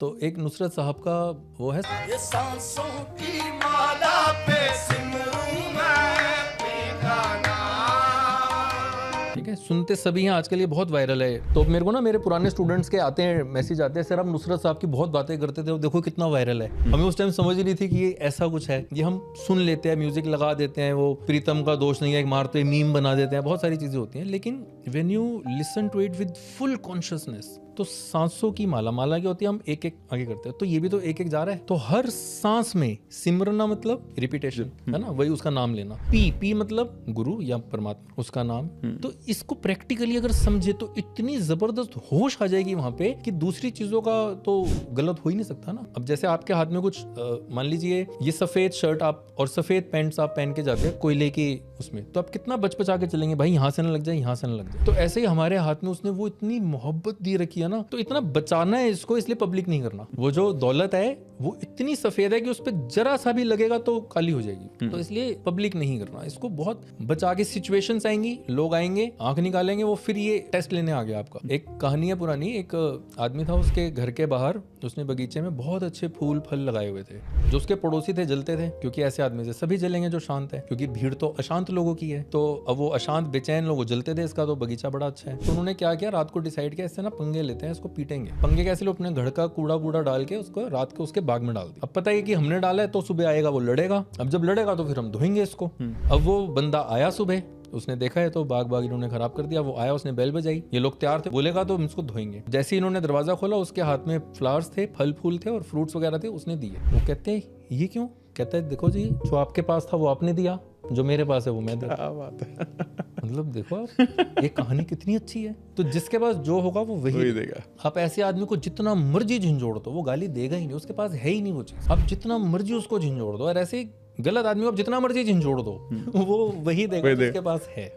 तो एक नुसरत साहब का वो है, ये सांसों की माला पे सिमरूं मैं तेरा नाम। ठीक है, सुनते सभी हैं, आजकल ये बहुत वायरल है। तो मेरे को ना मेरे पुराने स्टूडेंट्स के आते हैं, मैसेज आते हैं, सर आप नुसरत साहब की बहुत बातें करते थे, देखो कितना वायरल है। हमें उस टाइम समझ ही नहीं थी कि ये ऐसा कुछ है। ये हम सुन लेते हैं, म्यूजिक लगा देते हैं, वो प्रीतम का दोष नहीं है, एक मारते मीम बना देते हैं, बहुत सारी चीजें होती हैं। लेकिन when you listen to it with full consciousness, तो सांसों की माला, माला क्या होती है, हम एक एक आगे करते हैं, तो ये भी तो एक एक जा रहा है। तो हर सांस में सिमरना मतलब रिपीटेशन है ना, वही उसका नाम लेना। पी पी मतलब गुरु या परमात्मा, उसका नाम। तो इसको प्रैक्टिकली अगर समझे तो इतनी जबरदस्त होश आ जाएगी वहां पे कि दूसरी चीजों का तो गलत हो ही नहीं सकता ना। अब जैसे आपके हाथ में कुछ मान लीजिए ये सफेद शर्ट आप और सफेद पैंट्स आप पहन के जाते हैं कोयले की उसमें, तो आप कितना बच के चलेंगे, भाई यहाँ से ना लग जाए, यहाँ से ना लग जाए। तो ऐसे ही हमारे हाथ में उसने वो इतनी मोहब्बत दी रखी है ना, तो इतना बचाना है इसको, इसलिए पब्लिक नहीं करना। वो जो दौलत है वो इतनी सफेद है कि उस पर जरा सा भी लगेगा तो काली हो जाएगी, तो इसलिए पब्लिक नहीं करना इसको। बहुत बचा के, सिचुएशंस आएंगी, लोग आएंगे, आंख निकालेंगे, वो फिर ये टेस्ट लेने आ गया आपका। एक कहानी है पुरानी, एक आदमी था, उसके घर के बाहर उसने बगीचे में बहुत अच्छे फूल फल लगाए हुए थे। जो उसके पड़ोसी थे जलते थे, क्योंकि ऐसे आदमी से सभी जलेंगे जो शांत है, क्योंकि भीड़ तो अशांत लोगों की है। तो अब वो अशांत बेचैन लोग जलते थे, इसका तो बगीचा बड़ा अच्छा है। तो उन्होंने क्या किया, रात को डिसाइड किया इससे ना पंगे लेते हैं, इसको पीटेंगे। पंगे कैसे लो, अपने घर का कूड़ा बूड़ा डाल के उसको रात को उसके बाग में डाल दिया। अब पता है कि हमने डाला है तो सुबह आएगा वो लड़ेगा, अब जब लड़ेगा तो फिर हम धोएंगे इसको। अब वो बंदा आया सुबह, उसने देखा है तो बाग इन्होंने खराब कर दिया। वो आया, उसने बेल बजाई, ये लोग तैयार थे, बोलेगा तो हम इसको धोएंगे। जैसे ही इन्होंने दरवाजा खोला, उसके हाथ में फ्लावर्स थे, फल फूल थे और फ्रूट्स वगैरह थे, उसने दिए। वो कहते हैं ये क्यों? कहता है देखो जी, जो आपके पास था वो आपने दिया, जो मेरे पास है वो मैं दिया। क्या बात है। मतलब देखो आप, ये कहानी कितनी अच्छी है। तो जिसके पास जो होगा वो वही देगा। आप ऐसे आदमी को जितना मर्जी झंझोड़ दो, वो गाली देगा ही नहीं, उसके पास है ही नहीं वो चीज। आप जितना मर्जी उसको झंझोड़ दो, और ऐसे गलत आदमी को आप जितना मर्जी झंझोड़ दो, वो वही देगा जिसके पास है।